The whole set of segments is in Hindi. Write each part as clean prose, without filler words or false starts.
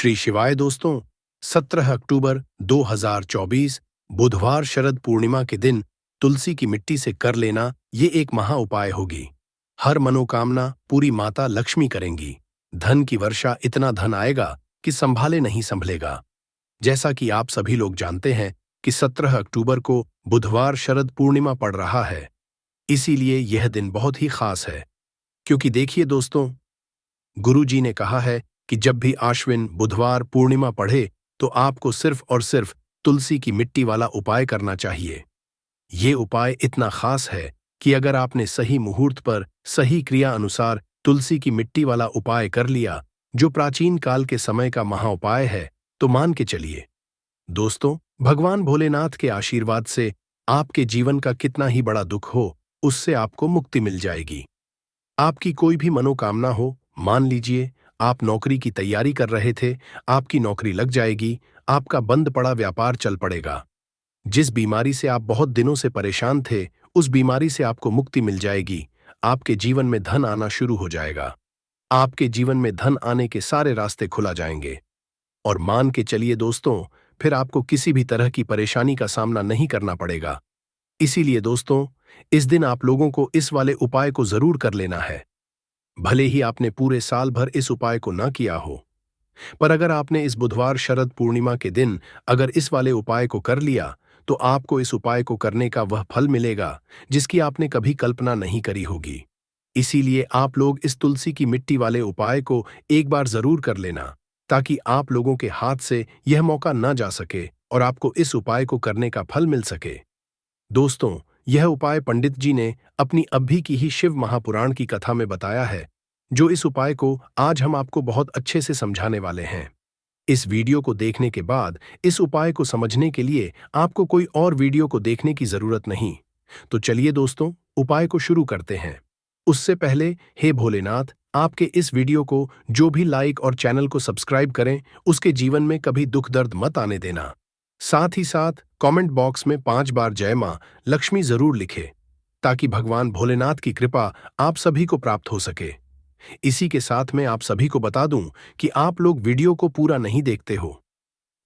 श्री शिवाय दोस्तों। 17 अक्टूबर 2024 बुधवार शरद पूर्णिमा के दिन तुलसी की मिट्टी से कर लेना ये एक महा उपाय होगी। हर मनोकामना पूरी माता लक्ष्मी करेंगी। धन की वर्षा, इतना धन आएगा कि संभाले नहीं संभलेगा। जैसा कि आप सभी लोग जानते हैं कि 17 अक्टूबर को बुधवार शरद पूर्णिमा पड़ रहा है, इसीलिए यह दिन बहुत ही खास है। क्योंकि देखिए दोस्तों, गुरु जी ने कहा है कि जब भी आश्विन बुधवार पूर्णिमा पढ़े तो आपको सिर्फ और सिर्फ तुलसी की मिट्टी वाला उपाय करना चाहिए। ये उपाय इतना खास है कि अगर आपने सही मुहूर्त पर सही क्रिया अनुसार तुलसी की मिट्टी वाला उपाय कर लिया, जो प्राचीन काल के समय का महाउपाय है, तो मान के चलिए दोस्तों, भगवान भोलेनाथ के आशीर्वाद से आपके जीवन का कितना ही बड़ा दुख हो, उससे आपको मुक्ति मिल जाएगी। आपकी कोई भी मनोकामना हो, मान लीजिए आप नौकरी की तैयारी कर रहे थे, आपकी नौकरी लग जाएगी, आपका बंद पड़ा व्यापार चल पड़ेगा। जिस बीमारी से आप बहुत दिनों से परेशान थे, उस बीमारी से आपको मुक्ति मिल जाएगी। आपके जीवन में धन आना शुरू हो जाएगा। आपके जीवन में धन आने के सारे रास्ते खुला जाएंगे। और मान के चलिए दोस्तों, फिर आपको किसी भी तरह की परेशानी का सामना नहीं करना पड़ेगा। इसीलिए दोस्तों, इस दिन आप लोगों को इस वाले उपाय को जरूर कर लेना है। भले ही आपने पूरे साल भर इस उपाय को न किया हो, पर अगर आपने इस बुधवार शरद पूर्णिमा के दिन अगर इस वाले उपाय को कर लिया, तो आपको इस उपाय को करने का वह फल मिलेगा जिसकी आपने कभी कल्पना नहीं करी होगी। इसीलिए आप लोग इस तुलसी की मिट्टी वाले उपाय को एक बार जरूर कर लेना, ताकि आप लोगों के हाथ से यह मौका न जा सके और आपको इस उपाय को करने का फल मिल सके। दोस्तों, यह उपाय पंडित जी ने अपनी अभी की ही शिव महापुराण की कथा में बताया है, जो इस उपाय को आज हम आपको बहुत अच्छे से समझाने वाले हैं। इस वीडियो को देखने के बाद इस उपाय को समझने के लिए आपको कोई और वीडियो को देखने की जरूरत नहीं। तो चलिए दोस्तों, उपाय को शुरू करते हैं। उससे पहले, हे भोलेनाथ, आपके इस वीडियो को जो भी लाइक और चैनल को सब्सक्राइब करें, उसके जीवन में कभी दुख दर्द मत आने देना। साथ ही साथ कमेंट बॉक्स में 5 बार जय मां लक्ष्मी जरूर लिखे, ताकि भगवान भोलेनाथ की कृपा आप सभी को प्राप्त हो सके। इसी के साथ मैं आप सभी को बता दूं कि आप लोग वीडियो को पूरा नहीं देखते हो,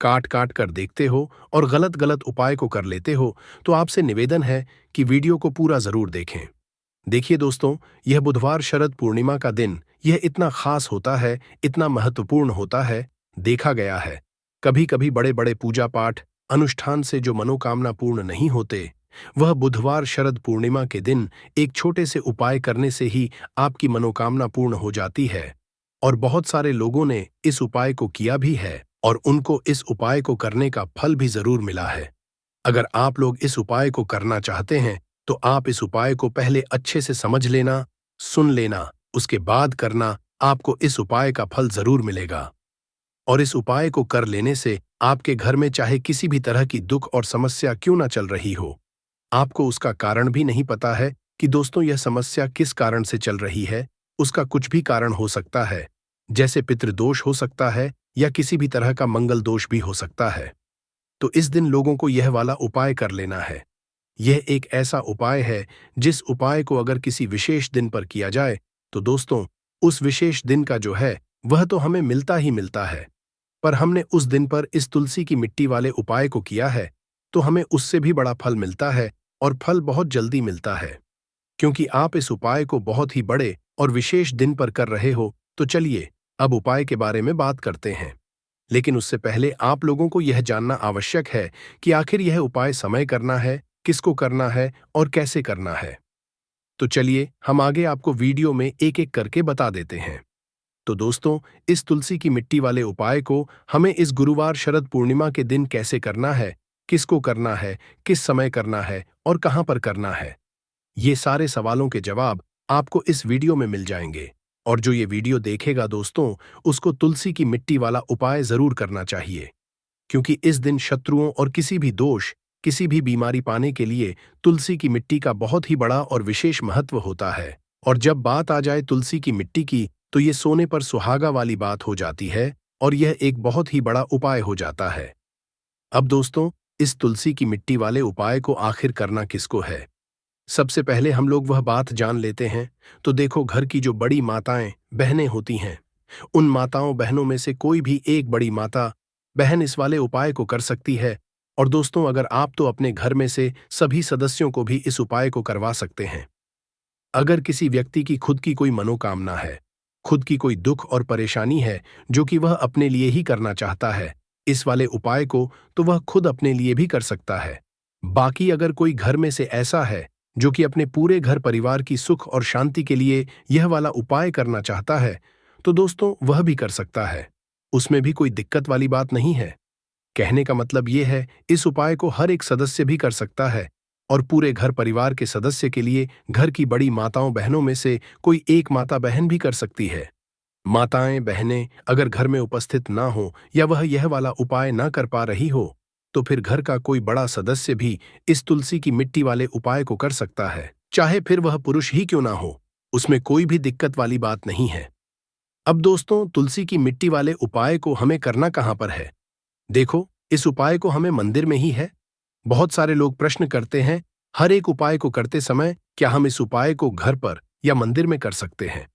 काट काट कर देखते हो और गलत गलत उपाय को कर लेते हो, तो आपसे निवेदन है कि वीडियो को पूरा जरूर देखें। देखिए दोस्तों, यह बुधवार शरद पूर्णिमा का दिन यह इतना खास होता है, इतना महत्वपूर्ण होता है। देखा गया है, कभी कभी बड़े बड़े पूजा पाठ अनुष्ठान से जो मनोकामना पूर्ण नहीं होते, वह बुधवार शरद पूर्णिमा के दिन एक छोटे से उपाय करने से ही आपकी मनोकामना पूर्ण हो जाती है। और बहुत सारे लोगों ने इस उपाय को किया भी है और उनको इस उपाय को करने का फल भी जरूर मिला है। अगर आप लोग इस उपाय को करना चाहते हैं, तो आप इस उपाय को पहले अच्छे से समझ लेना, सुन लेना, उसके बाद करना। आपको इस उपाय का फल जरूर मिलेगा। और इस उपाय को कर लेने से आपके घर में चाहे किसी भी तरह की दुख और समस्या क्यों ना चल रही हो, आपको उसका कारण भी नहीं पता है कि दोस्तों यह समस्या किस कारण से चल रही है। उसका कुछ भी कारण हो सकता है, जैसे पितृदोष हो सकता है या किसी भी तरह का मंगल दोष भी हो सकता है। तो इस दिन लोगों को यह वाला उपाय कर लेना है। यह एक ऐसा उपाय है जिस उपाय को अगर किसी विशेष दिन पर किया जाए, तो दोस्तों उस विशेष दिन का जो है वह तो हमें मिलता ही मिलता है, पर हमने उस दिन पर इस तुलसी की मिट्टी वाले उपाय को किया है, तो हमें उससे भी बड़ा फल मिलता है और फल बहुत जल्दी मिलता है। क्योंकि आप इस उपाय को बहुत ही बड़े और विशेष दिन पर कर रहे हो, तो चलिए अब उपाय के बारे में बात करते हैं। लेकिन उससे पहले आप लोगों को यह जानना आवश्यक है कि आखिर यह उपाय समय करना है, किसको करना है और कैसे करना है। तो चलिए हम आगे आपको वीडियो में एक एक करके बता देते हैं। तो दोस्तों, इस तुलसी की मिट्टी वाले उपाय को हमें इस गुरुवार शरद पूर्णिमा के दिन कैसे करना है, किसको करना है, किस समय करना है और कहां पर करना है, ये सारे सवालों के जवाब आपको इस वीडियो में मिल जाएंगे। और जो ये वीडियो देखेगा दोस्तों, उसको तुलसी की मिट्टी वाला उपाय जरूर करना चाहिए। क्योंकि इस दिन शत्रुओं और किसी भी दोष, किसी भी बीमारी पाने के लिए तुलसी की मिट्टी का बहुत ही बड़ा और विशेष महत्व होता है। और जब बात आ जाए तुलसी की मिट्टी की, तो ये सोने पर सुहागा वाली बात हो जाती है और यह एक बहुत ही बड़ा उपाय हो जाता है। अब दोस्तों, इस तुलसी की मिट्टी वाले उपाय को आखिर करना किसको है, सबसे पहले हम लोग वह बात जान लेते हैं। तो देखो, घर की जो बड़ी माताएं बहनें होती हैं, उन माताओं बहनों में से कोई भी एक बड़ी माता बहन इस वाले उपाय को कर सकती है। और दोस्तों, अगर आप तो अपने घर में से सभी सदस्यों को भी इस उपाय को करवा सकते हैं। अगर किसी व्यक्ति की खुद की कोई मनोकामना है, खुद की कोई दुख और परेशानी है जो कि वह अपने लिए ही करना चाहता है इस वाले उपाय को, तो वह खुद अपने लिए भी कर सकता है। बाकी अगर कोई घर में से ऐसा है जो कि अपने पूरे घर परिवार की सुख और शांति के लिए यह वाला उपाय करना चाहता है, तो दोस्तों वह भी कर सकता है। उसमें भी कोई दिक्कत वाली बात नहीं है। कहने का मतलब ये है, इस उपाय को हर एक सदस्य भी कर सकता है और पूरे घर परिवार के सदस्य के लिए घर की बड़ी माताओं बहनों में से कोई एक माता बहन भी कर सकती है। माताएं बहनें अगर घर में उपस्थित ना हो या वह यह वाला उपाय ना कर पा रही हो, तो फिर घर का कोई बड़ा सदस्य भी इस तुलसी की मिट्टी वाले उपाय को कर सकता है, चाहे फिर वह पुरुष ही क्यों ना हो। उसमें कोई भी दिक्कत वाली बात नहीं है। अब दोस्तों, तुलसी की मिट्टी वाले उपाय को हमें करना कहां पर है? देखो, इस उपाय को हमें मंदिर में ही है। बहुत सारे लोग प्रश्न करते हैं, हर एक उपाय को करते समय क्या हम इस उपाय को घर पर या मंदिर में कर सकते हैं?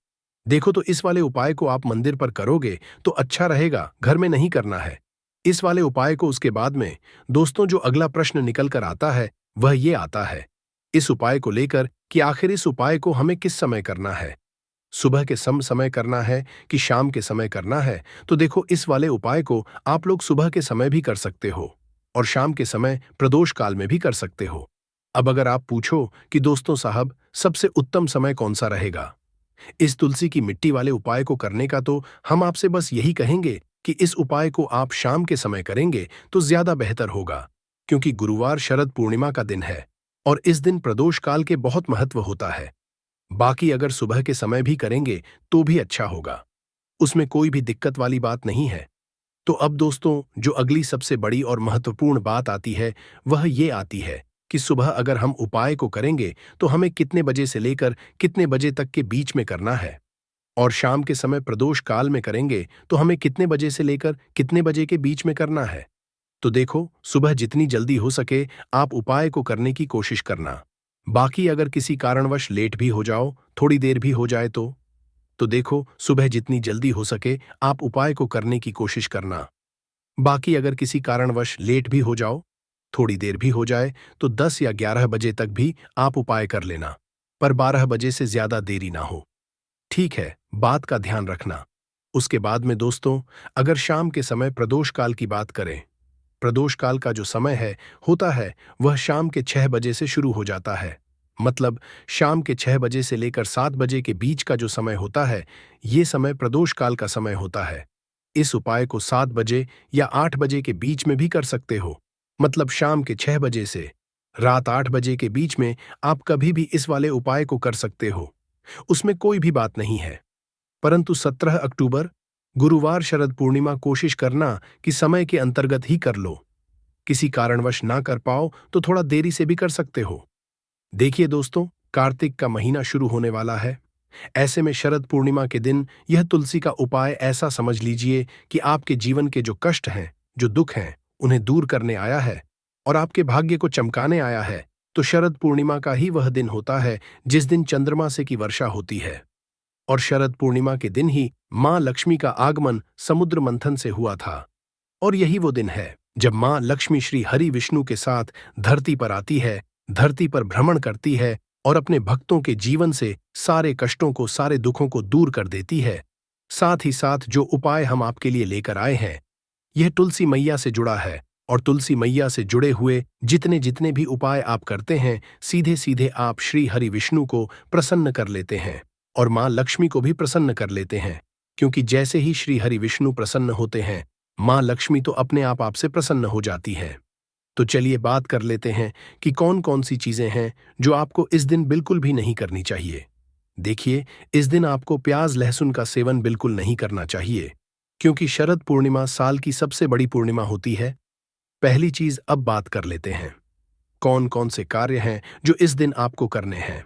देखो, तो इस वाले उपाय को आप मंदिर पर करोगे तो अच्छा रहेगा, घर में नहीं करना है इस वाले उपाय को। उसके बाद में दोस्तों जो अगला प्रश्न निकल कर आता है वह ये आता है इस उपाय को लेकर कि आखिर इस उपाय को हमें किस समय करना है, सुबह के समय करना है कि शाम के समय करना है? तो देखो, इस वाले उपाय को आप लोग सुबह के समय भी कर सकते हो और शाम के समय प्रदोष काल में भी कर सकते हो। अब अगर आप पूछो कि दोस्तों साहब सबसे उत्तम समय कौन सा रहेगा इस तुलसी की मिट्टी वाले उपाय को करने का, तो हम आपसे बस यही कहेंगे कि इस उपाय को आप शाम के समय करेंगे तो ज्यादा बेहतर होगा, क्योंकि गुरुवार शरद पूर्णिमा का दिन है और इस दिन प्रदोष काल के बहुत महत्व होता है। बाकी अगर सुबह के समय भी करेंगे तो भी अच्छा होगा, उसमें कोई भी दिक्कत वाली बात नहीं है। तो अब दोस्तों, जो अगली सबसे बड़ी और महत्वपूर्ण बात आती है वह ये आती है कि सुबह अगर हम उपाय को करेंगे तो हमें कितने बजे से लेकर कितने बजे तक के बीच में करना है, और शाम के समय प्रदोष काल में करेंगे तो हमें कितने बजे से लेकर कितने बजे के बीच में करना है। तो देखो, सुबह जितनी जल्दी हो सके आप उपाय को करने की कोशिश करना। बाकी अगर किसी कारणवश लेट भी हो जाओ, थोड़ी देर भी हो जाए तो देखो, सुबह जितनी जल्दी हो सके आप उपाय को करने की कोशिश करना। बाकी अगर किसी कारणवश लेट भी हो जाओ, थोड़ी देर भी हो जाए, तो 10 या 11 बजे तक भी आप उपाय कर लेना, पर 12 बजे से ज्यादा देरी ना हो। ठीक है, बात का ध्यान रखना। उसके बाद में दोस्तों, अगर शाम के समय प्रदोष काल की बात करें, प्रदोष काल का जो समय है होता है वह शाम के 6 बजे से शुरू हो जाता है। मतलब शाम के 6 बजे से लेकर 7 बजे के बीच का जो समय होता है, ये समय प्रदोष काल का समय होता है। इस उपाय को 7 बजे या 8 बजे के बीच में भी कर सकते हो। मतलब शाम के 6 बजे से रात 8 बजे के बीच में आप कभी भी इस वाले उपाय को कर सकते हो, उसमें कोई भी बात नहीं है। परंतु 17 अक्टूबर गुरुवार शरद पूर्णिमा कोशिश करना कि समय के अंतर्गत ही कर लो। किसी कारणवश ना कर पाओ तो थोड़ा देरी से भी कर सकते हो। देखिए दोस्तों, कार्तिक का महीना शुरू होने वाला है। ऐसे में शरद पूर्णिमा के दिन यह तुलसी का उपाय ऐसा समझ लीजिए कि आपके जीवन के जो कष्ट हैं, जो दुख हैं, उन्हें दूर करने आया है और आपके भाग्य को चमकाने आया है। तो शरद पूर्णिमा का ही वह दिन होता है जिस दिन चंद्रमा से की वर्षा होती है, और शरद पूर्णिमा के दिन ही मां लक्ष्मी का आगमन समुद्र मंथन से हुआ था। और यही वो दिन है जब मां लक्ष्मी श्री हरि विष्णु के साथ धरती पर आती है, धरती पर भ्रमण करती है और अपने भक्तों के जीवन से सारे कष्टों को, सारे दुखों को दूर कर देती है। साथ ही साथ जो उपाय हम आपके लिए लेकर आए हैं, यह तुलसी मैया से जुड़ा है, और तुलसी मैया से जुड़े हुए जितने जितने भी उपाय आप करते हैं, सीधे सीधे आप श्री हरि विष्णु को प्रसन्न कर लेते हैं और मां लक्ष्मी को भी प्रसन्न कर लेते हैं। क्योंकि जैसे ही श्री हरि विष्णु प्रसन्न होते हैं, मां लक्ष्मी तो अपने आप आपसे प्रसन्न हो जाती है। तो चलिए बात कर लेते हैं कि कौन कौन सी चीजें हैं जो आपको इस दिन बिल्कुल भी नहीं करनी चाहिए। देखिए, इस दिन आपको प्याज लहसुन का सेवन बिल्कुल नहीं करना चाहिए, क्योंकि शरद पूर्णिमा साल की सबसे बड़ी पूर्णिमा होती है। पहली चीज अब बात कर लेते हैं, कौन कौन से कार्य हैं जो इस दिन आपको करने हैं।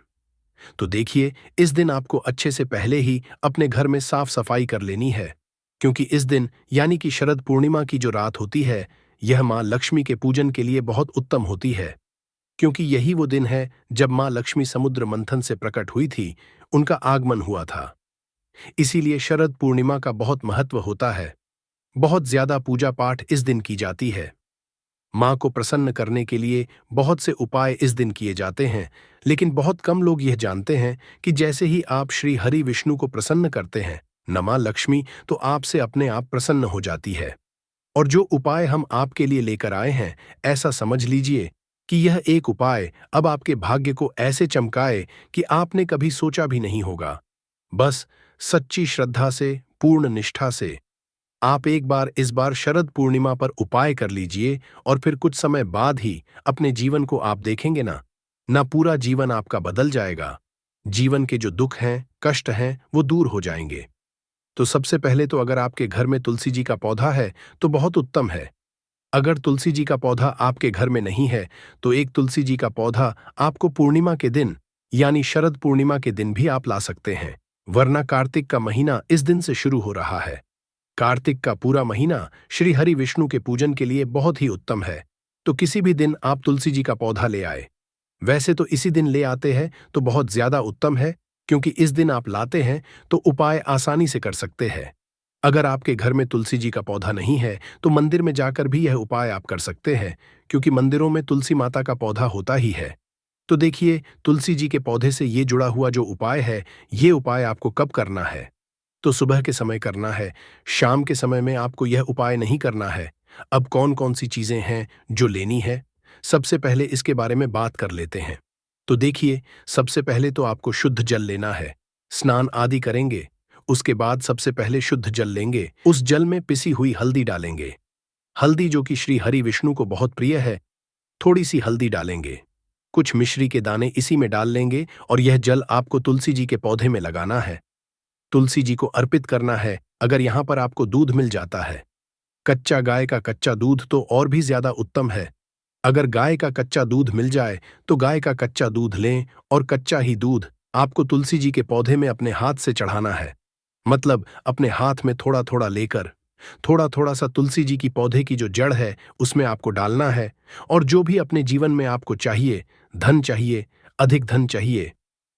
तो देखिए, इस दिन आपको अच्छे से पहले ही अपने घर में साफ सफाई कर लेनी है, क्योंकि इस दिन यानी कि शरद पूर्णिमा की जो रात होती है, यह मां लक्ष्मी के पूजन के लिए बहुत उत्तम होती है। क्योंकि यही वो दिन है जब मां लक्ष्मी समुद्र मंथन से प्रकट हुई थी, उनका आगमन हुआ था। इसीलिए शरद पूर्णिमा का बहुत महत्व होता है। बहुत ज्यादा पूजा पाठ इस दिन की जाती है। माँ को प्रसन्न करने के लिए बहुत से उपाय इस दिन किए जाते हैं, लेकिन बहुत कम लोग यह जानते हैं कि जैसे ही आप श्री हरि विष्णु को प्रसन्न करते हैं, न माँ लक्ष्मी तो आपसे अपने आप प्रसन्न हो जाती है। और जो उपाय हम आपके लिए लेकर आए हैं, ऐसा समझ लीजिए कि यह एक उपाय अब आपके भाग्य को ऐसे चमकाए कि आपने कभी सोचा भी नहीं होगा। बस सच्ची श्रद्धा से, पूर्ण निष्ठा से आप एक बार इस बार शरद पूर्णिमा पर उपाय कर लीजिए और फिर कुछ समय बाद ही अपने जीवन को आप देखेंगे ना पूरा जीवन आपका बदल जाएगा। जीवन के जो दुख हैं, कष्ट हैं, वो दूर हो जाएंगे। तो सबसे पहले तो अगर आपके घर में तुलसी जी का पौधा है तो बहुत उत्तम है। अगर तुलसी जी का पौधा आपके घर में नहीं है तो एक तुलसी जी का पौधा आपको पूर्णिमा के दिन यानी शरद पूर्णिमा के दिन भी आप ला सकते हैं, वरना कार्तिक का महीना इस दिन से शुरू हो रहा है। कार्तिक का पूरा महीना श्री हरि विष्णु के पूजन के लिए बहुत ही उत्तम है, तो किसी भी दिन आप तुलसी जी का पौधा ले आए। वैसे तो इसी दिन ले आते हैं तो बहुत ज्यादा उत्तम है, क्योंकि इस दिन आप लाते हैं तो उपाय आसानी से कर सकते हैं। अगर आपके घर में तुलसी जी का पौधा नहीं है तो मंदिर में जाकर भी यह उपाय आप कर सकते हैं, क्योंकि मंदिरों में तुलसी माता का पौधा होता ही है। तो देखिए, तुलसी जी के पौधे से ये जुड़ा हुआ जो उपाय है, ये उपाय आपको कब करना है? तो सुबह के समय करना है। शाम के समय में आपको यह उपाय नहीं करना है। अब कौन कौन सी चीजें हैं जो लेनी है, सबसे पहले इसके बारे में बात कर लेते हैं। तो देखिए, सबसे पहले तो आपको शुद्ध जल लेना है। स्नान आदि करेंगे, उसके बाद सबसे पहले शुद्ध जल लेंगे। उस जल में पिसी हुई हल्दी डालेंगे। हल्दी जो कि श्री हरि विष्णु को बहुत प्रिय है, थोड़ी सी हल्दी डालेंगे। कुछ मिश्री के दाने इसी में डाल लेंगे और यह जल आपको तुलसी जी के पौधे में लगाना है। तुलसी जी को अर्पित करना है। अगर यहां पर आपको दूध मिल जाता है, कच्चा गाय का कच्चा दूध तो और भी ज्यादा उत्तम है। अगर गाय का कच्चा दूध मिल जाए तो गाय का कच्चा दूध लें और कच्चा ही दूध आपको तुलसी जी के पौधे में अपने हाथ से चढ़ाना है। मतलब अपने हाथ में थोड़ा थोड़ा लेकर थोड़ा थोड़ा सा तुलसी जी की पौधे की जो जड़ है उसमें आपको डालना है। और जो भी अपने जीवन में आपको चाहिए, धन चाहिए, अधिक धन चाहिए,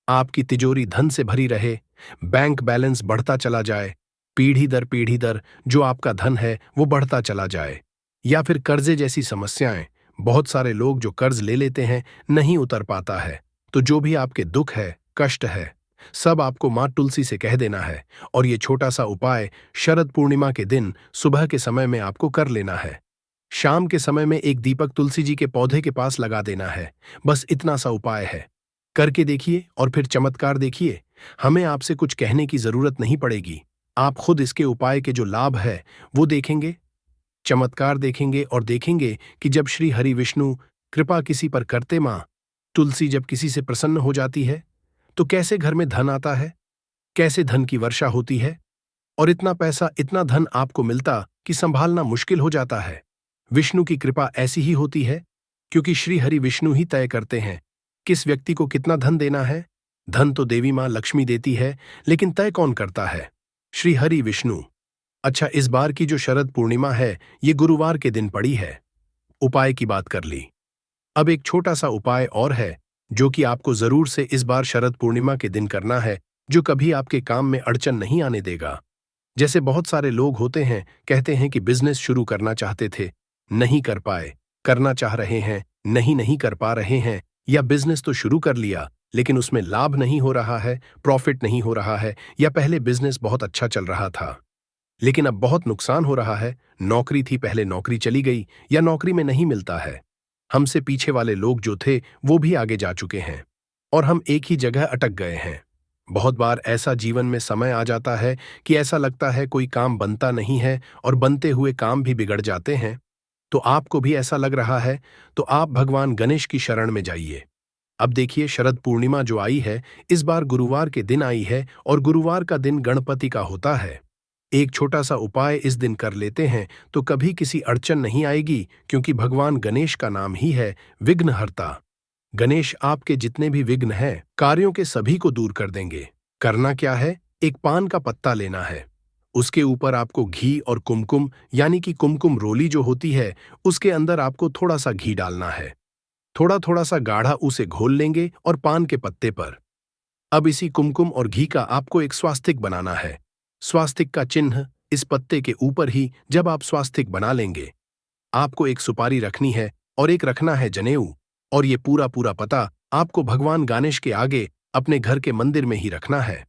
आपकी तिजोरी धन से भरी रहे, बैंक बैलेंस बढ़ता चला जाए, पीढ़ी दर जो आपका धन है वो बढ़ता चला जाए, या फिर कर्जे जैसी समस्याएं, बहुत सारे लोग जो कर्ज ले लेते हैं नहीं उतर पाता है, तो जो भी आपके दुख है, कष्ट है, सब आपको मां तुलसी से कह देना है। और ये छोटा सा उपाय शरद पूर्णिमा के दिन सुबह के समय में आपको कर लेना है। शाम के समय में एक दीपक तुलसी जी के पौधे के पास लगा देना है। बस इतना सा उपाय है। करके देखिए और फिर चमत्कार देखिए। हमें आपसे कुछ कहने की जरूरत नहीं पड़ेगी, आप खुद इसके उपाय के जो लाभ है वो देखेंगे, चमत्कार देखेंगे और देखेंगे कि जब श्री हरि विष्णु कृपा किसी पर करते, मां तुलसी जब किसी से प्रसन्न हो जाती है तो कैसे घर में धन आता है, कैसे धन की वर्षा होती है, और इतना पैसा, इतना धन आपको मिलता कि संभालना मुश्किल हो जाता है। विष्णु की कृपा ऐसी ही होती है, क्योंकि श्री हरि विष्णु ही तय करते हैं किस व्यक्ति को कितना धन देना है। धन तो देवी मां लक्ष्मी देती है, लेकिन तय कौन करता है? श्री हरि विष्णु। अच्छा, इस बार की जो शरद पूर्णिमा है ये गुरुवार के दिन पड़ी है। उपाय की बात कर ली, अब एक छोटा सा उपाय और है जो कि आपको जरूर से इस बार शरद पूर्णिमा के दिन करना है, जो कभी आपके काम में अड़चन नहीं आने देगा। जैसे बहुत सारे लोग होते हैं, कहते हैं कि बिजनेस शुरू करना चाहते थे, नहीं कर पाए, करना चाह रहे हैं, नहीं कर पा रहे हैं, या बिजनेस तो शुरू कर लिया लेकिन उसमें लाभ नहीं हो रहा है, प्रॉफिट नहीं हो रहा है, या पहले बिजनेस बहुत अच्छा चल रहा था लेकिन अब बहुत नुकसान हो रहा है, नौकरी थी पहले नौकरी चली गई, या नौकरी में नहीं मिलता है। हमसे पीछे वाले लोग जो थे वो भी आगे जा चुके हैं और हम एक ही जगह अटक गए हैं। बहुत बार ऐसा जीवन में समय आ जाता है कि ऐसा लगता है कोई काम बनता नहीं है और बनते हुए काम भी बिगड़ जाते हैं। तो आपको भी ऐसा लग रहा है तो आप भगवान गणेश की शरण में जाइए। अब देखिए, शरद पूर्णिमा जो आई है इस बार गुरुवार के दिन आई है और गुरुवार का दिन गणपति का होता है। एक छोटा सा उपाय इस दिन कर लेते हैं तो कभी किसी अड़चन नहीं आएगी, क्योंकि भगवान गणेश का नाम ही है विघ्नहर्ता। गणेश आपके जितने भी विघ्न हैं, कार्यों के सभी को दूर कर देंगे। करना क्या है, एक पान का पत्ता लेना है, उसके ऊपर आपको घी और कुमकुम यानी कि कुमकुम रोली जो होती है उसके अंदर आपको थोड़ा सा घी डालना है। थोड़ा थोड़ा सा गाढ़ा उसे घोल लेंगे और पान के पत्ते पर अब इसी कुमकुम और घी का आपको एक स्वास्तिक बनाना है। स्वास्तिक का चिन्ह इस पत्ते के ऊपर ही जब आप स्वास्तिक बना लेंगे, आपको एक सुपारी रखनी है और एक रखना है जनेऊ, और ये पूरा पूरा पता आपको भगवान गणेश के आगे अपने घर के मंदिर में ही रखना है।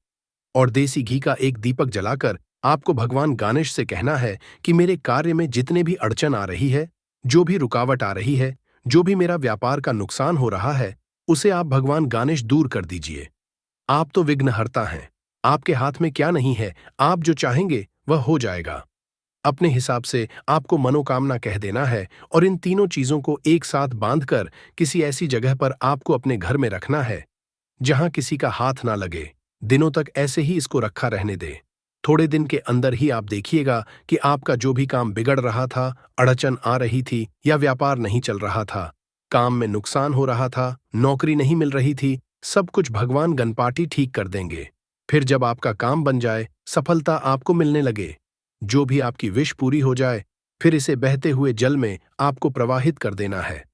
और देसी घी का एक दीपक जलाकर आपको भगवान गणेश से कहना है कि मेरे कार्य में जितने भी अड़चन आ रही है, जो भी रुकावट आ रही है, जो भी मेरा व्यापार का नुकसान हो रहा है, उसे आप भगवान गणेश दूर कर दीजिए। आप तो विघ्नहर्ता हैं, आपके हाथ में क्या नहीं है, आप जो चाहेंगे वह हो जाएगा। अपने हिसाब से आपको मनोकामना कह देना है और इन तीनों चीजों को एक साथ बांधकर किसी ऐसी जगह पर आपको अपने घर में रखना है जहां किसी का हाथ ना लगे। दिनों तक ऐसे ही इसको रखा रहने दे। थोड़े दिन के अंदर ही आप देखिएगा कि आपका जो भी काम बिगड़ रहा था, अड़चन आ रही थी या व्यापार नहीं चल रहा था, काम में नुकसान हो रहा था, नौकरी नहीं मिल रही थी, सब कुछ भगवान गणपाटी ठीक कर देंगे। फिर जब आपका काम बन जाए, सफलता आपको मिलने लगे, जो भी आपकी विश पूरी हो जाए, फिर इसे बहते हुए जल में आपको प्रवाहित कर देना है।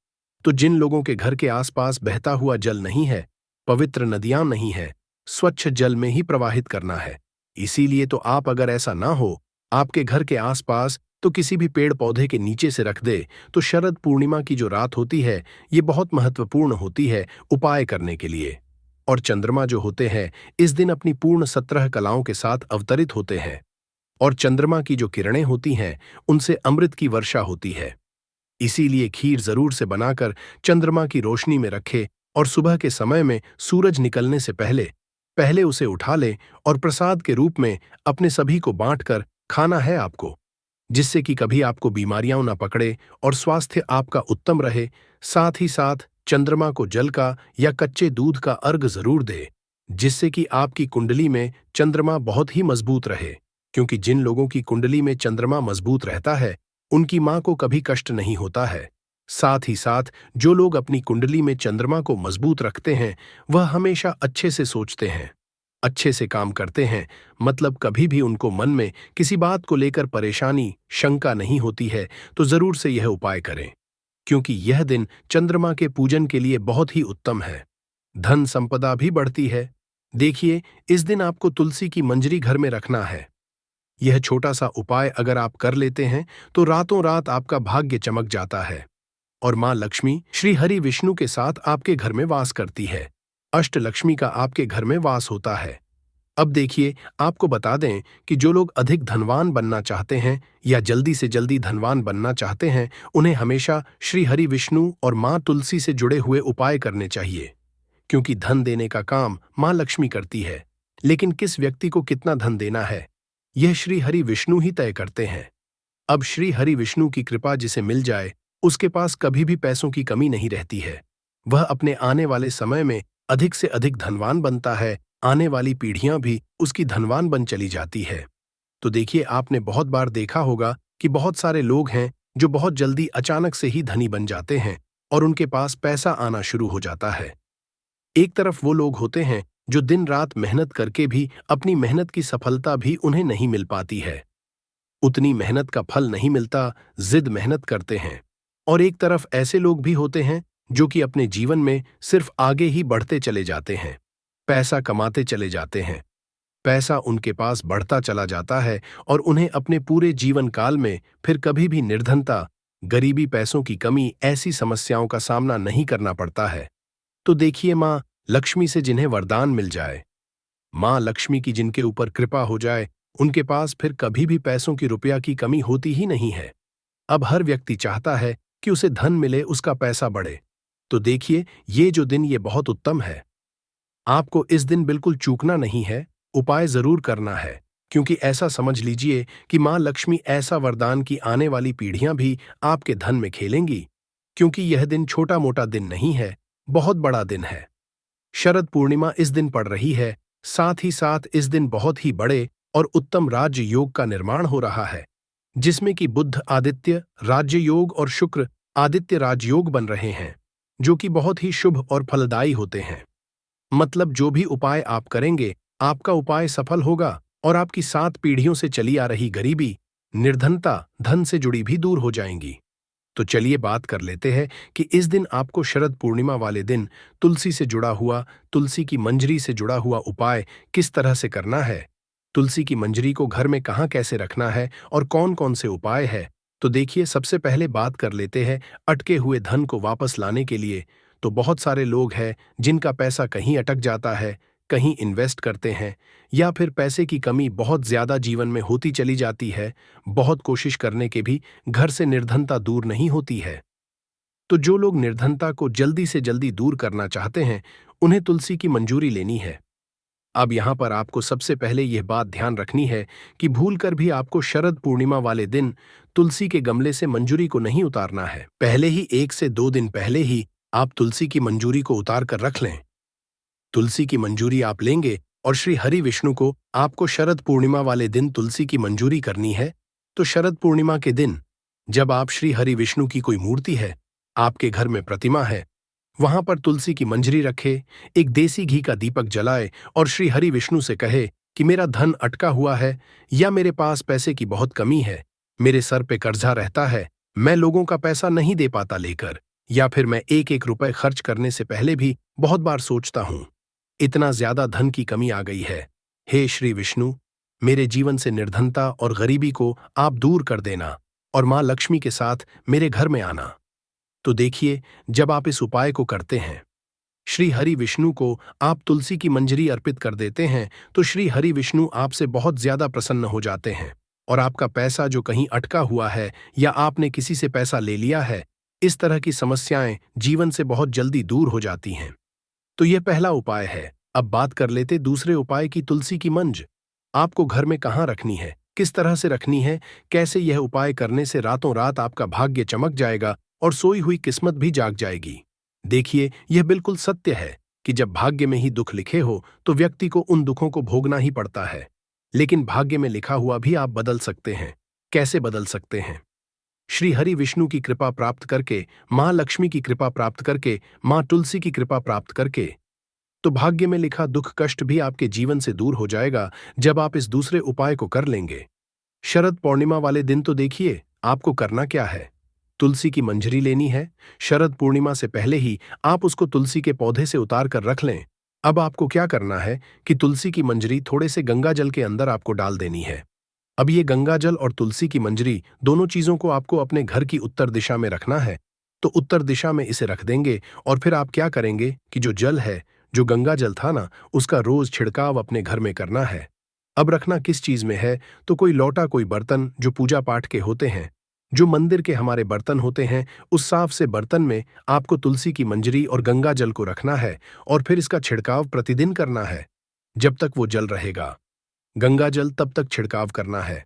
तो जिन लोगों के घर के आसपास बहता हुआ जल नहीं है, पवित्र नदियां नहीं है, स्वच्छ जल में ही प्रवाहित करना है। इसीलिए तो आप अगर ऐसा ना हो, आपके घर के आसपास तो किसी भी पेड़ पौधे के नीचे से रख दे, तो शरद पूर्णिमा की जो रात होती है, ये बहुत महत्वपूर्ण होती है उपाय करने के लिए। और चंद्रमा जो होते हैं, इस दिन अपनी पूर्ण 17 कलाओं के साथ अवतरित होते हैं, और चंद्रमा की जो किरणें होती हैं, उनसे अमृत की वर्षा होती है। इसीलिए खीर जरूर से बनाकर चंद्रमा की रोशनी में रखे और सुबह के समय में सूरज निकलने से पहले पहले उसे उठा ले और प्रसाद के रूप में अपने सभी को बांटकर खाना है आपको, जिससे कि कभी आपको बीमारियां ना पकड़े और स्वास्थ्य आपका उत्तम रहे। साथ ही साथ चंद्रमा को जल का या कच्चे दूध का अर्घ जरूर दे, जिससे कि आपकी कुंडली में चंद्रमा बहुत ही मजबूत रहे। क्योंकि जिन लोगों की कुंडली में चंद्रमा मजबूत रहता है, उनकी मां को कभी कष्ट नहीं होता है। साथ ही साथ जो लोग अपनी कुंडली में चंद्रमा को मजबूत रखते हैं, वह हमेशा अच्छे से सोचते हैं, अच्छे से काम करते हैं, मतलब कभी भी उनको मन में किसी बात को लेकर परेशानी, शंका नहीं होती है। तो जरूर से यह उपाय करें, क्योंकि यह दिन चंद्रमा के पूजन के लिए बहुत ही उत्तम है। धन संपदा भी बढ़ती है। देखिए, इस दिन आपको तुलसी की मंजरी घर में रखना है। यह छोटा सा उपाय अगर आप कर लेते हैं, तो रातों रात आपका भाग्य चमक जाता है और मां लक्ष्मी श्री हरि विष्णु के साथ आपके घर में वास करती है। अष्टलक्ष्मी का आपके घर में वास होता है। अब देखिए, आपको बता दें कि जो लोग अधिक धनवान बनना चाहते हैं या जल्दी से जल्दी धनवान बनना चाहते हैं, उन्हें हमेशा श्री हरि विष्णु और मां तुलसी से जुड़े हुए उपाय करने चाहिए, क्योंकि धन देने का काम मां लक्ष्मी करती है। लेकिन किस व्यक्ति को कितना धन देना है, यह श्री हरि विष्णु ही तय करते हैं। अब श्री हरि विष्णु की कृपा जिसे मिल जाए, उसके पास कभी भी पैसों की कमी नहीं रहती है। वह अपने आने वाले समय में अधिक से अधिक धनवान बनता है, आने वाली पीढ़ियां भी उसकी धनवान बन चली जाती है। तो देखिए, आपने बहुत बार देखा होगा कि बहुत सारे लोग हैं जो बहुत जल्दी अचानक से ही धनी बन जाते हैं और उनके पास पैसा आना शुरू हो जाता है। एक तरफ वो लोग होते हैं जो दिन रात मेहनत करके भी अपनी मेहनत की सफलता भी उन्हें नहीं मिल पाती है, उतनी मेहनत का फल नहीं मिलता, जिद मेहनत करते हैं। और एक तरफ ऐसे लोग भी होते हैं जो कि अपने जीवन में सिर्फ आगे ही बढ़ते चले जाते हैं, पैसा कमाते चले जाते हैं, पैसा उनके पास बढ़ता चला जाता है और उन्हें अपने पूरे जीवन काल में फिर कभी भी निर्धनता, गरीबी, पैसों की कमी, ऐसी समस्याओं का सामना नहीं करना पड़ता है। तो देखिए, मां लक्ष्मी से जिन्हें वरदान मिल जाए, मां लक्ष्मी की जिनके ऊपर कृपा हो जाए, उनके पास फिर कभी भी पैसों की, रुपया की कमी होती ही नहीं है। अब हर व्यक्ति चाहता है कि उसे धन मिले, उसका पैसा बढ़े। तो देखिए, ये जो दिन, ये बहुत उत्तम है। आपको इस दिन बिल्कुल चूकना नहीं है, उपाय जरूर करना है, क्योंकि ऐसा समझ लीजिए कि मां लक्ष्मी ऐसा वरदान की आने वाली पीढ़ियां भी आपके धन में खेलेंगी, क्योंकि यह दिन छोटा मोटा दिन नहीं है, बहुत बड़ा दिन है। शरद पूर्णिमा इस दिन पड़ रही है, साथ ही साथ इस दिन बहुत ही बड़े और उत्तम राज्य योग का निर्माण हो रहा है, जिसमें कि बुध आदित्य राज्य योग और शुक्र आदित्य राजयोग बन रहे हैं, जो कि बहुत ही शुभ और फलदायी होते हैं। मतलब जो भी उपाय आप करेंगे, आपका उपाय सफल होगा और आपकी 7 पीढ़ियों से चली आ रही गरीबी, निर्धनता, धन से जुड़ी भी दूर हो जाएंगी। तो चलिए बात कर लेते हैं कि इस दिन आपको शरद पूर्णिमा वाले दिन तुलसी से जुड़ा हुआ, तुलसी की मंजरी से जुड़ा हुआ उपाय किस तरह से करना है, तुलसी की मंजरी को घर में कहाँ कैसे रखना है और कौन कौन से उपाय है। तो देखिए, सबसे पहले बात कर लेते हैं अटके हुए धन को वापस लाने के लिए। तो बहुत सारे लोग हैं जिनका पैसा कहीं अटक जाता है, कहीं इन्वेस्ट करते हैं, या फिर पैसे की कमी बहुत ज्यादा जीवन में होती चली जाती है। बहुत कोशिश करने के भी घर से निर्धनता दूर नहीं होती है। तो जो लोग निर्धनता को जल्दी से जल्दी दूर करना चाहते हैं, उन्हें तुलसी की मंजूरी लेनी है। अब यहां पर आपको सबसे पहले यह बात ध्यान रखनी है कि भूलकर भी आपको शरद पूर्णिमा वाले दिन तुलसी के गमले से मंजूरी को नहीं उतारना है। पहले ही 1 से 2 दिन पहले ही आप तुलसी की मंजूरी को उतार कर रख लें। तुलसी की मंजूरी आप लेंगे और श्री हरि विष्णु को आपको शरद पूर्णिमा वाले दिन तुलसी की मंजूरी करनी है। तो शरद पूर्णिमा के दिन जब आप श्री हरि विष्णु की कोई मूर्ति है, आपके घर में प्रतिमा है, वहां पर तुलसी की मंजरी रखे, एक देसी घी का दीपक जलाए और श्री हरि विष्णु से कहे कि मेरा धन अटका हुआ है, या मेरे पास पैसे की बहुत कमी है, मेरे सर पे कर्जा रहता है, मैं लोगों का पैसा नहीं दे पाता लेकर, या फिर मैं एक एक रुपए खर्च करने से पहले भी बहुत बार सोचता हूं, इतना ज्यादा धन की कमी आ गई है। हे श्री विष्णु, मेरे जीवन से निर्धनता और गरीबी को आप दूर कर देना और मां लक्ष्मी के साथ मेरे घर में आना। तो देखिए, जब आप इस उपाय को करते हैं, श्री हरि विष्णु को आप तुलसी की मंजरी अर्पित कर देते हैं, तो श्री हरि विष्णु आपसे बहुत ज्यादा प्रसन्न हो जाते हैं और आपका पैसा जो कहीं अटका हुआ है या आपने किसी से पैसा ले लिया है, इस तरह की समस्याएं जीवन से बहुत जल्दी दूर हो जाती हैं। तो यह पहला उपाय है। अब बात कर लेते दूसरे उपाय की। तुलसी की मंज आपको घर में कहाँ रखनी है, किस तरह से रखनी है, कैसे यह उपाय करने से रातों रात आपका भाग्य चमक जाएगा और सोई हुई किस्मत भी जाग जाएगी। देखिए, यह बिल्कुल सत्य है कि जब भाग्य में ही दुख लिखे हो तो व्यक्ति को उन दुखों को भोगना ही पड़ता है, लेकिन भाग्य में लिखा हुआ भी आप बदल सकते हैं। कैसे बदल सकते हैं? श्री हरि विष्णु की कृपा प्राप्त करके, मां लक्ष्मी की कृपा प्राप्त करके, मां तुलसी की कृपा प्राप्त करके। तो भाग्य में लिखा दुख कष्ट भी आपके जीवन से दूर हो जाएगा जब आप इस दूसरे उपाय को कर लेंगे। शरद पूर्णिमा वाले दिन तो देखिए, आपको करना क्या है। तुलसी की मंजरी लेनी है। शरद पूर्णिमा से पहले ही आप उसको तुलसी के पौधे से उतार कर रख लें। अब आपको क्या करना है कि तुलसी की मंजरी थोड़े से गंगा जल के अंदर आपको डाल देनी है। अब ये गंगा जल और तुलसी की मंजरी दोनों चीजों को आपको अपने घर की उत्तर दिशा में रखना है। तो उत्तर दिशा में इसे रख देंगे और फिर आप क्या करेंगे कि जो जल है, जो गंगा जल था ना, उसका रोज छिड़काव अपने घर में करना है। अब रखना किस चीज में है? तो कोई लोटा, कोई बर्तन जो पूजा पाठ के होते हैं, जो मंदिर के हमारे बर्तन होते हैं, उस साफ से बर्तन में आपको तुलसी की मंजरी और गंगा जल को रखना है और फिर इसका छिड़काव प्रतिदिन करना है जब तक वो जल रहेगा। गंगा जल तब तक छिड़काव करना है।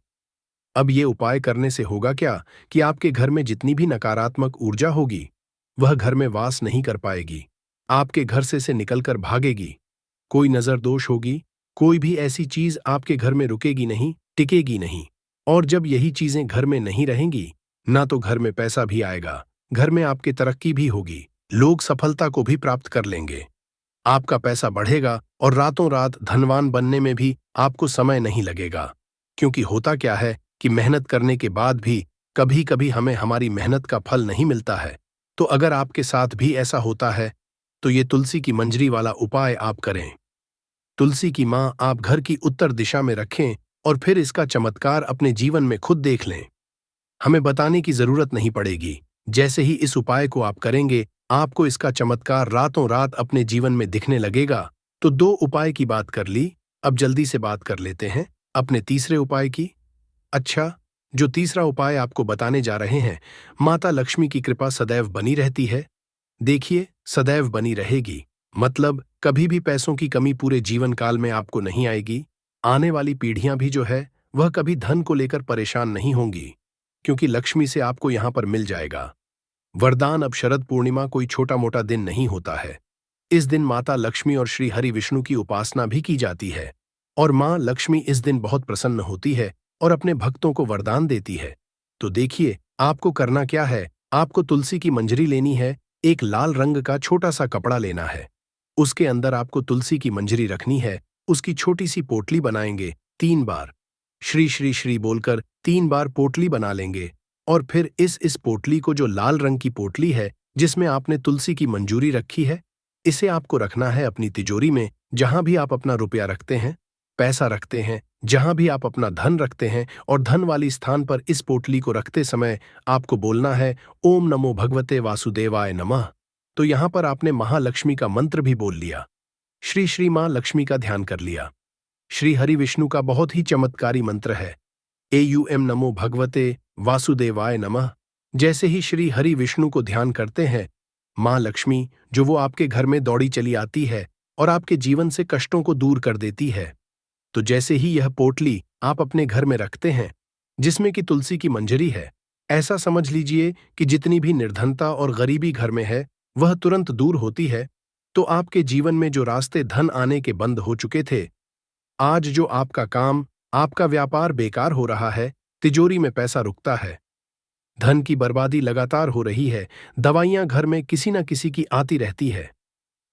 अब ये उपाय करने से होगा क्या कि आपके घर में जितनी भी नकारात्मक ऊर्जा होगी, वह घर में वास नहीं कर पाएगी, आपके घर से निकलकर भागेगी। कोई नजर दोष होगी, कोई भी ऐसी चीज आपके घर में रुकेगी नहीं, टिकेगी नहीं। और जब यही चीजें घर में नहीं रहेंगी, ना तो घर में पैसा भी आएगा, घर में आपकी तरक्की भी होगी, लोग सफलता को भी प्राप्त कर लेंगे, आपका पैसा बढ़ेगा और रातों रात धनवान बनने में भी आपको समय नहीं लगेगा। क्योंकि होता क्या है कि मेहनत करने के बाद भी कभी कभी हमें हमारी मेहनत का फल नहीं मिलता है। तो अगर आपके साथ भी ऐसा होता है, तो ये तुलसी की मंजरी वाला उपाय आप करें। तुलसी की मां आप घर की उत्तर दिशा में रखें और फिर इसका चमत्कार अपने जीवन में खुद देख लें। हमें बताने की जरूरत नहीं पड़ेगी। जैसे ही इस उपाय को आप करेंगे, आपको इसका चमत्कार रातों रात अपने जीवन में दिखने लगेगा। तो 2 उपाय की बात कर ली, अब जल्दी से बात कर लेते हैं अपने तीसरे उपाय की। अच्छा, जो तीसरा उपाय आपको बताने जा रहे हैं, माता लक्ष्मी की कृपा सदैव बनी रहती है। देखिए, सदैव बनी रहेगी मतलब कभी भी पैसों की कमी पूरे जीवन काल में आपको नहीं आएगी। आने वाली पीढ़ियां भी जो है, वह कभी धन को लेकर परेशान नहीं होंगी, क्योंकि लक्ष्मी से आपको यहां पर मिल जाएगा वरदान। अब शरद पूर्णिमा कोई छोटा मोटा दिन नहीं होता है। इस दिन माता लक्ष्मी और श्री हरि विष्णु की उपासना भी की जाती है और मां लक्ष्मी इस दिन बहुत प्रसन्न होती है और अपने भक्तों को वरदान देती है। तो देखिए, आपको करना क्या है। आपको तुलसी की मंजरी लेनी है, एक लाल रंग का छोटा सा कपड़ा लेना है, उसके अंदर आपको तुलसी की मंजरी रखनी है, उसकी छोटी सी पोटली बनाएंगे। 3 बार श्री श्री श्री बोलकर 3 बार पोटली बना लेंगे और फिर इस पोटली को, जो लाल रंग की पोटली है जिसमें आपने तुलसी की मंजूरी रखी है, इसे आपको रखना है अपनी तिजोरी में, जहां भी आप अपना रुपया रखते हैं, पैसा रखते हैं, जहां भी आप अपना धन रखते हैं, और धन वाली स्थान पर इस पोटली को रखते समय आपको बोलना है ओम नमो भगवते वासुदेवाय नमः। तो यहां पर आपने महालक्ष्मी का मंत्र भी बोल लिया, श्री मां लक्ष्मी का ध्यान कर लिया। श्री हरि विष्णु का बहुत ही चमत्कारी मंत्र है, एयूएम नमो भगवते वासुदेवाय नमः। जैसे ही श्री हरि विष्णु को ध्यान करते हैं, मां लक्ष्मी जो वो आपके घर में दौड़ी चली आती है और आपके जीवन से कष्टों को दूर कर देती है। तो जैसे ही यह पोटली आप अपने घर में रखते हैं, जिसमें कि तुलसी की मंजरी है, ऐसा समझ लीजिए कि जितनी भी निर्धनता और गरीबी घर में है, वह तुरंत दूर होती है। तो आपके जीवन में जो रास्ते धन आने के बंद हो चुके थे, आज जो आपका काम, आपका व्यापार बेकार हो रहा है, तिजोरी में पैसा रुकता है, धन की बर्बादी लगातार हो रही है, दवाइयां घर में किसी न किसी की आती रहती है,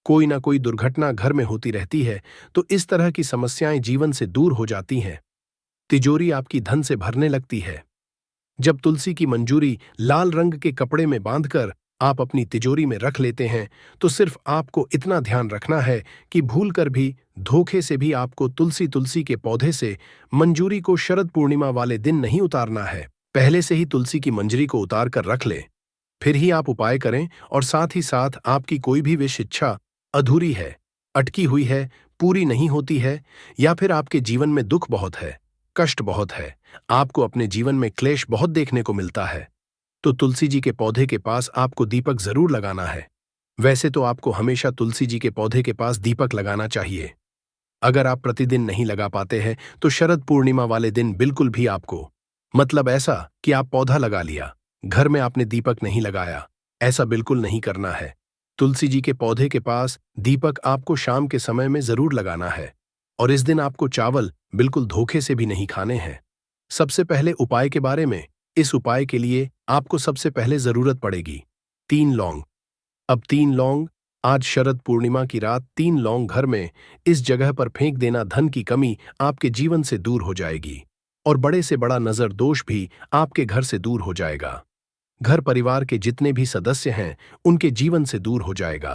कोई ना कोई दुर्घटना घर में होती रहती है, तो इस तरह की समस्याएं जीवन से दूर हो जाती हैं। तिजोरी आपकी धन से भरने लगती है। जब तुलसी की मंजूरी लाल रंग के कपड़े में बांधकर आप अपनी तिजोरी में रख लेते हैं, तो सिर्फ आपको इतना ध्यान रखना है कि भूलकर भी, धोखे से भी आपको तुलसी के पौधे से मंजूरी को शरद पूर्णिमा वाले दिन नहीं उतारना है। पहले से ही तुलसी की मंजरी को उतार कर रख लें, फिर ही आप उपाय करें। और साथ ही साथ आपकी कोई भी विश इच्छा अधूरी है, अटकी हुई है, पूरी नहीं होती है, या फिर आपके जीवन में दुख बहुत है, कष्ट बहुत है, आपको अपने जीवन में क्लेश बहुत देखने को मिलता है, तो तुलसी जी के पौधे के पास आपको दीपक जरूर लगाना है। वैसे तो आपको हमेशा तुलसी जी के पौधे के पास दीपक लगाना चाहिए। अगर आप प्रतिदिन नहीं लगा पाते हैं, तो शरद पूर्णिमा वाले दिन बिल्कुल भी आपको, मतलब ऐसा कि आप पौधा लगा लिया, घर में आपने दीपक नहीं लगाया, ऐसा बिल्कुल नहीं करना है। तुलसी जी के पौधे के पास दीपक आपको शाम के समय में जरूर लगाना है। और इस दिन आपको चावल बिल्कुल धोखे से भी नहीं खाने हैं। सबसे पहले उपाय के बारे में, इस उपाय के लिए आपको सबसे पहले जरूरत पड़ेगी 3 लौंग। अब 3 लौंग, आज शरद पूर्णिमा की रात 3 लौंग घर में इस जगह पर फेंक देना, धन की कमी आपके जीवन से दूर हो जाएगी और बड़े से बड़ा नजर दोष भी आपके घर से दूर हो जाएगा। घर परिवार के जितने भी सदस्य हैं, उनके जीवन से दूर हो जाएगा।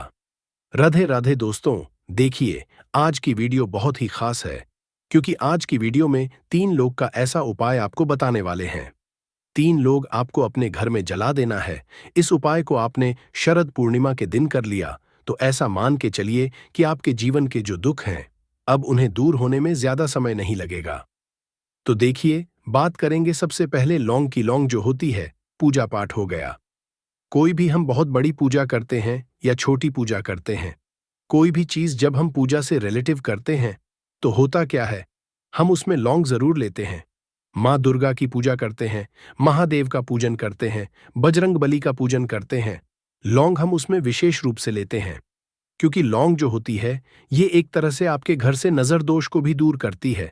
राधे राधे दोस्तों, देखिए आज की वीडियो बहुत ही खास है, क्योंकि आज की वीडियो में 3 लोग का ऐसा उपाय आपको बताने वाले हैं। 3 लोग आपको अपने घर में जला देना है। इस उपाय को आपने शरद पूर्णिमा के दिन कर लिया, तो ऐसा मान के चलिए कि आपके जीवन के जो दुख हैं, अब उन्हें दूर होने में ज्यादा समय नहीं लगेगा। तो देखिए, बात करेंगे सबसे पहले लौंग की। लौंग जो होती है, पूजा पाठ हो गया। कोई भी हम बहुत बड़ी पूजा करते हैं या छोटी पूजा करते हैं, कोई भी चीज जब हम पूजा से रिलेटिव करते हैं, तो होता क्या है, हम उसमें लौंग जरूर लेते हैं। माँ दुर्गा की पूजा करते हैं, महादेव का पूजन करते हैं, बजरंग बली का पूजन करते हैं, लौंग हम उसमें विशेष रूप से लेते हैं, क्योंकि लौंग जो होती है, ये एक तरह से आपके घर से नजर दोष को भी दूर करती है,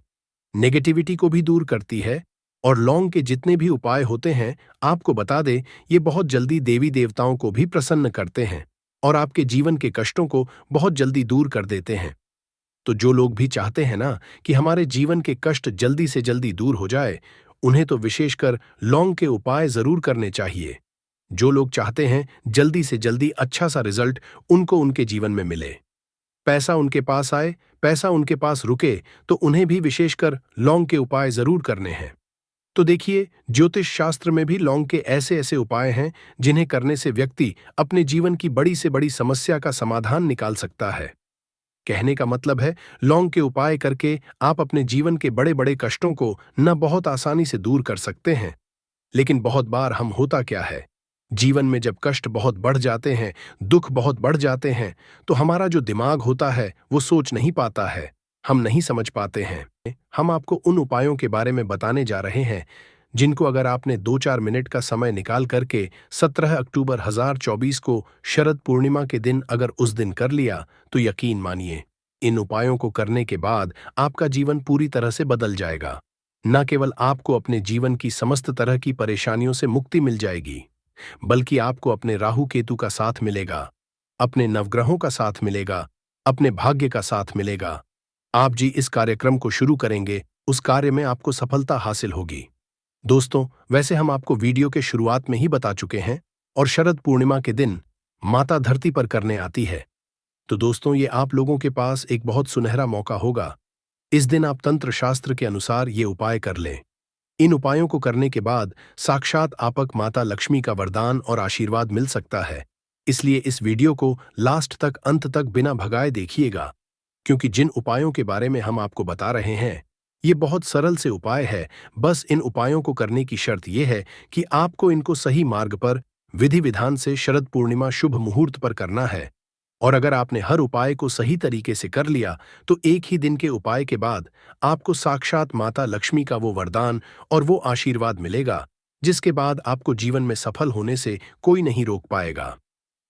नेगेटिविटी को भी दूर करती है। और लौंग के जितने भी उपाय होते हैं, आपको बता दें, ये बहुत जल्दी देवी देवताओं को भी प्रसन्न करते हैं और आपके जीवन के कष्टों को बहुत जल्दी दूर कर देते हैं। तो जो लोग भी चाहते हैं ना कि हमारे जीवन के कष्ट जल्दी से जल्दी दूर हो जाए, उन्हें तो विशेषकर लौंग के उपाय जरूर करने चाहिए। जो लोग चाहते हैं जल्दी से जल्दी अच्छा सा रिजल्ट उनको उनके जीवन में मिले, पैसा उनके पास आए, पैसा उनके पास रुके, तो उन्हें भी विशेषकर लौंग के उपाय जरूर करने हैं। तो देखिए, ज्योतिष शास्त्र में भी लौंग के ऐसे ऐसे उपाय हैं जिन्हें करने से व्यक्ति अपने जीवन की बड़ी से बड़ी समस्या का समाधान निकाल सकता है। कहने का मतलब है, लौंग के उपाय करके आप अपने जीवन के बड़े बड़े कष्टों को न बहुत आसानी से दूर कर सकते हैं। लेकिन बहुत बार हम, होता क्या है, जीवन में जब कष्ट बहुत बढ़ जाते हैं, दुख बहुत बढ़ जाते हैं, तो हमारा जो दिमाग होता है वो सोच नहीं पाता है, हम नहीं समझ पाते हैं। हम आपको उन उपायों के बारे में बताने जा रहे हैं जिनको अगर आपने 2-4 मिनट का समय निकाल करके 17 अक्टूबर 2024 को शरद पूर्णिमा के दिन अगर उस दिन कर लिया, तो यकीन मानिए, इन उपायों को करने के बाद आपका जीवन पूरी तरह से बदल जाएगा। न केवल आपको अपने जीवन की समस्त तरह की परेशानियों से मुक्ति मिल जाएगी, बल्कि आपको अपने राहु केतु का साथ मिलेगा, अपने नवग्रहों का साथ मिलेगा, अपने भाग्य का साथ मिलेगा। आप जी इस कार्यक्रम को शुरू करेंगे, उस कार्य में आपको सफलता हासिल होगी। दोस्तों, वैसे हम आपको वीडियो के शुरुआत में ही बता चुके हैं और शरद पूर्णिमा के दिन माता धरती पर करने आती है। तो दोस्तों, ये आप लोगों के पास एक बहुत सुनहरा मौका होगा। इस दिन आप तंत्र शास्त्र के अनुसार ये उपाय कर लें। इन उपायों को करने के बाद साक्षात आपक माता लक्ष्मी का वरदान और आशीर्वाद मिल सकता है। इसलिए इस वीडियो को लास्ट तक अंत तक बिना भगाए देखिएगा, क्योंकि जिन उपायों के बारे में हम आपको बता रहे हैं ये बहुत सरल से उपाय है। बस इन उपायों को करने की शर्त यह है कि आपको इनको सही मार्ग पर विधि विधान से शरद पूर्णिमा शुभ मुहूर्त पर करना है। और अगर आपने हर उपाय को सही तरीके से कर लिया तो एक ही दिन के उपाय के बाद आपको साक्षात माता लक्ष्मी का वो वरदान और वो आशीर्वाद मिलेगा जिसके बाद आपको जीवन में सफल होने से कोई नहीं रोक पाएगा।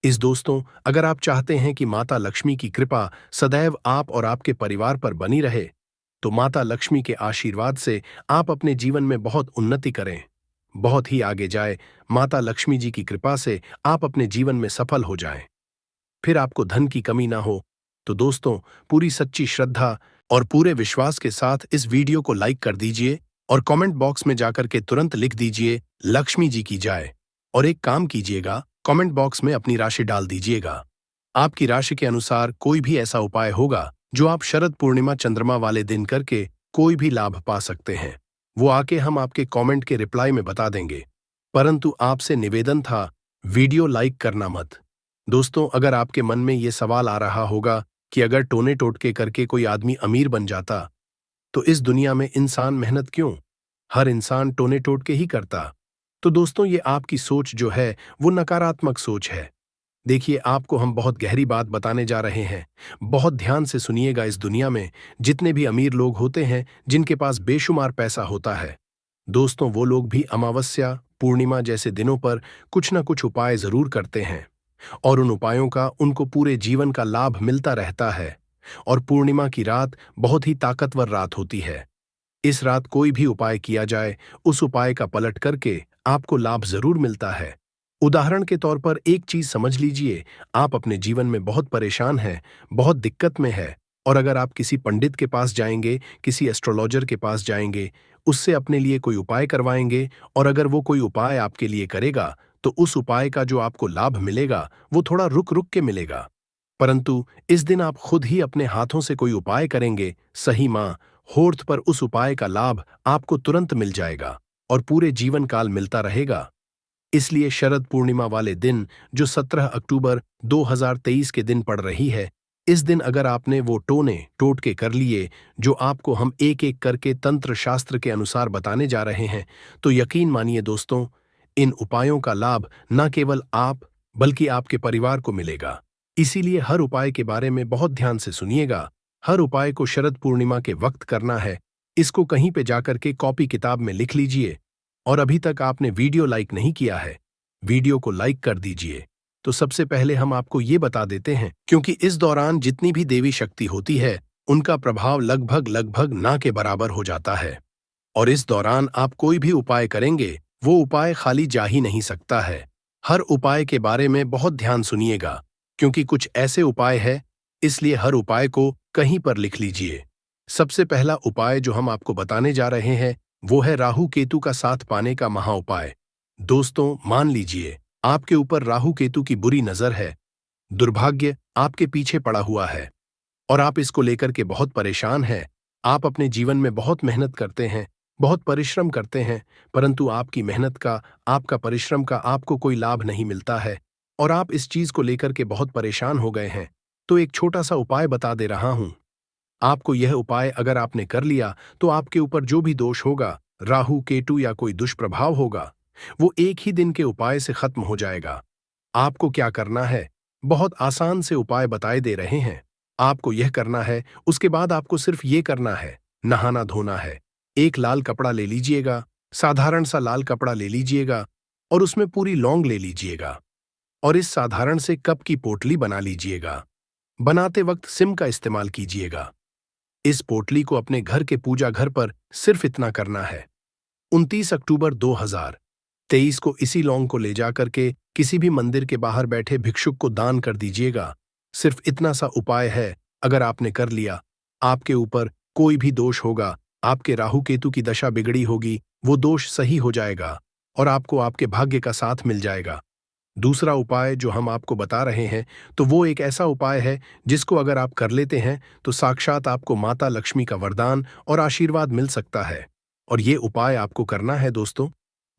इस दोस्तों, अगर आप चाहते हैं कि माता लक्ष्मी की कृपा सदैव आप और आपके परिवार पर बनी रहे, तो माता लक्ष्मी के आशीर्वाद से आप अपने जीवन में बहुत उन्नति करें, बहुत ही आगे जाए, माता लक्ष्मी जी की कृपा से आप अपने जीवन में सफल हो जाएं, फिर आपको धन की कमी ना हो, तो दोस्तों, पूरी सच्ची श्रद्धा और पूरे विश्वास के साथ इस वीडियो को लाइक कर दीजिए और कमेंट बॉक्स में जाकर के तुरंत लिख दीजिए लक्ष्मी जी की जय। और एक काम कीजिएगा, कमेंट बॉक्स में अपनी राशि डाल दीजिएगा। आपकी राशि के अनुसार कोई भी ऐसा उपाय होगा जो आप शरद पूर्णिमा चंद्रमा वाले दिन करके कोई भी लाभ पा सकते हैं, वो आके हम आपके कमेंट के रिप्लाई में बता देंगे। परंतु आपसे निवेदन था, वीडियो लाइक करना मत। दोस्तों, अगर आपके मन में ये सवाल आ रहा होगा कि अगर टोने टोटके करके कोई आदमी अमीर बन जाता तो इस दुनिया में इंसान मेहनत क्यों? हर इंसान टोने टोटके ही करता। तो दोस्तों, ये आपकी सोच जो है वो नकारात्मक सोच है। देखिए, आपको हम बहुत गहरी बात बताने जा रहे हैं। बहुत ध्यान से सुनिएगा। इस दुनिया में जितने भी अमीर लोग होते हैं, जिनके पास बेशुमार पैसा होता है, दोस्तों, वो लोग भी अमावस्या पूर्णिमा जैसे दिनों पर कुछ न कुछ उपाय जरूर करते हैं और उन उपायों का उनको पूरे जीवन का लाभ मिलता रहता है। और पूर्णिमा की रात बहुत ही ताकतवर रात होती है। इस रात कोई भी उपाय किया जाए, उस उपाय का पलट करके आपको लाभ जरूर मिलता है। उदाहरण के तौर पर एक चीज समझ लीजिए, आप अपने जीवन में बहुत परेशान हैं, बहुत दिक्कत में है, और अगर आप किसी पंडित के पास जाएंगे, किसी एस्ट्रोलॉजर के पास जाएंगे, उससे अपने लिए कोई उपाय करवाएंगे, और अगर वो कोई उपाय आपके लिए करेगा तो उस उपाय का जो आपको लाभ मिलेगा वो थोड़ा रुक रुक के मिलेगा। परंतु इस दिन आप खुद ही अपने हाथों से कोई उपाय करेंगे, सही मां होर्थ पर उस उपाय का लाभ आपको तुरंत मिल जाएगा और पूरे जीवन काल मिलता रहेगा। इसलिए शरद पूर्णिमा वाले दिन, जो 17 अक्टूबर 2023 के दिन पड़ रही है, इस दिन अगर आपने वो टोने टोटके कर लिए जो आपको हम एक एक करके तंत्र शास्त्र के अनुसार बताने जा रहे हैं, तो यकीन मानिए दोस्तों, इन उपायों का लाभ न केवल आप बल्कि आपके परिवार को मिलेगा। इसीलिए हर उपाय के बारे में बहुत ध्यान से सुनिएगा। हर उपाय को शरद पूर्णिमा के वक्त करना है। इसको कहीं पे जाकर के कॉपी किताब में लिख लीजिए। और अभी तक आपने वीडियो लाइक नहीं किया है, वीडियो को लाइक कर दीजिए। तो सबसे पहले हम आपको ये बता देते हैं, क्योंकि इस दौरान जितनी भी देवी शक्ति होती है उनका प्रभाव लगभग लगभग ना के बराबर हो जाता है। और इस दौरान आप कोई भी उपाय करेंगे, वो उपाय खाली जा ही नहीं सकता है। हर उपाय के बारे में बहुत ध्यान सुनिएगा, क्योंकि कुछ ऐसे उपाय हैं, इसलिए हर उपाय को कहीं पर लिख लीजिए। सबसे पहला उपाय जो हम आपको बताने जा रहे हैं वो है राहु केतु का साथ पाने का महा उपाय। दोस्तों, मान लीजिए आपके ऊपर राहु केतु की बुरी नजर है, दुर्भाग्य आपके पीछे पड़ा हुआ है और आप इसको लेकर के बहुत परेशान हैं। आप अपने जीवन में बहुत मेहनत करते हैं, बहुत परिश्रम करते हैं, परंतु आपकी मेहनत का, आपका परिश्रम का आपको कोई लाभ नहीं मिलता है और आप इस चीज को लेकर के बहुत परेशान हो गए हैं। तो एक छोटा सा उपाय बता दे रहा हूं। आपको यह उपाय अगर आपने कर लिया तो आपके ऊपर जो भी दोष होगा, राहु केतु या कोई दुष्प्रभाव होगा, वो एक ही दिन के उपाय से खत्म हो जाएगा। आपको क्या करना है, बहुत आसान से उपाय बताए दे रहे हैं। आपको यह करना है, उसके बाद आपको सिर्फ ये करना है, नहाना धोना है। एक लाल कपड़ा ले लीजिएगा, साधारण सा लाल कपड़ा ले लीजिएगा और उसमें पूरी लौंग ले लीजिएगा और इस साधारण से कप की पोटली बना लीजिएगा। बनाते वक्त सिम का इस्तेमाल कीजिएगा। इस पोटली को अपने घर के पूजा घर पर सिर्फ इतना करना है। 29 अक्टूबर 2023 को इसी लौंग को ले जाकर के किसी भी मंदिर के बाहर बैठे भिक्षुक को दान कर दीजिएगा। सिर्फ इतना सा उपाय है, अगर आपने कर लिया, आपके ऊपर कोई भी दोष होगा, आपके राहु केतु की दशा बिगड़ी होगी, वो दोष सही हो जाएगा और आपको आपके भाग्य का साथ मिल जाएगा। दूसरा उपाय जो हम आपको बता रहे हैं, तो वो एक ऐसा उपाय है जिसको अगर आप कर लेते हैं तो साक्षात आपको माता लक्ष्मी का वरदान और आशीर्वाद मिल सकता है। और ये उपाय आपको करना है दोस्तों,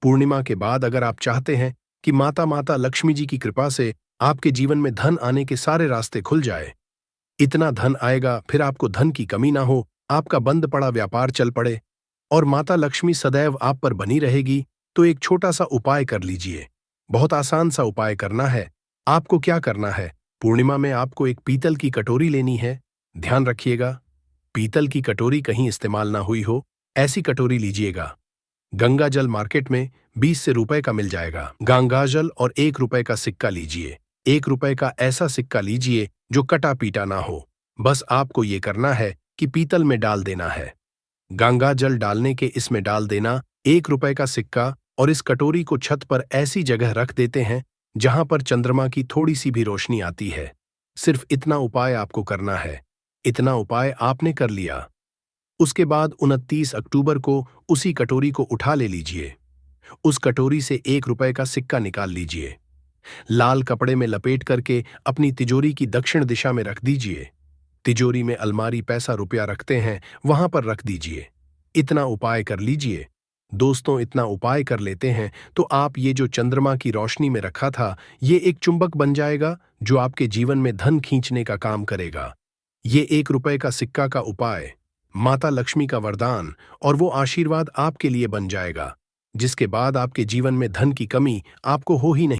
पूर्णिमा के बाद अगर आप चाहते हैं कि माता लक्ष्मी जी की कृपा से आपके जीवन में धन आने के सारे रास्ते खुल जाए, इतना धन आएगा फिर आपको धन की कमी ना हो, आपका बंद पड़ा व्यापार चल पड़े और माता लक्ष्मी सदैव आप पर बनी रहेगी, तो एक छोटा सा उपाय कर लीजिए। बहुत आसान सा उपाय करना है। आपको क्या करना है, पूर्णिमा में आपको एक पीतल की कटोरी लेनी है। ध्यान रखिएगा, पीतल की कटोरी कहीं इस्तेमाल ना हुई हो, ऐसी कटोरी लीजिएगा। गंगा जल मार्केट में 20 से रुपए का मिल जाएगा। गंगा जल और 1 रुपए का सिक्का लीजिए। 1 रुपए का ऐसा सिक्का लीजिए जो कटा पीटा ना हो। बस आपको ये करना है कि पीतल में डाल देना है। गंगा जल डालने के इसमें डाल देना 1 रुपए का सिक्का और इस कटोरी को छत पर ऐसी जगह रख देते हैं जहां पर चंद्रमा की थोड़ी सी भी रोशनी आती है। सिर्फ इतना उपाय आपको करना है। इतना उपाय आपने कर लिया, उसके बाद 29 अक्टूबर को उसी कटोरी को उठा ले लीजिए। उस कटोरी से 1 रुपए का सिक्का निकाल लीजिए। लाल कपड़े में लपेट करके अपनी तिजोरी की दक्षिण दिशा में रख दीजिए। तिजोरी में अलमारी पैसा रुपया रखते हैं, वहां पर रख दीजिए। इतना उपाय कर लीजिए दोस्तों। इतना उपाय कर लेते हैं तो आप ये जो चंद्रमा की रोशनी में रखा था, ये एक चुंबक बन जाएगा जो आपके जीवन में धन खींचने का काम करेगा। ये 1 रुपए का सिक्का का उपाय माता लक्ष्मी का वरदान और वो आशीर्वाद आपके लिए बन जाएगा, जिसके बाद आपके जीवन में धन की कमी आपको हो ही नहीं।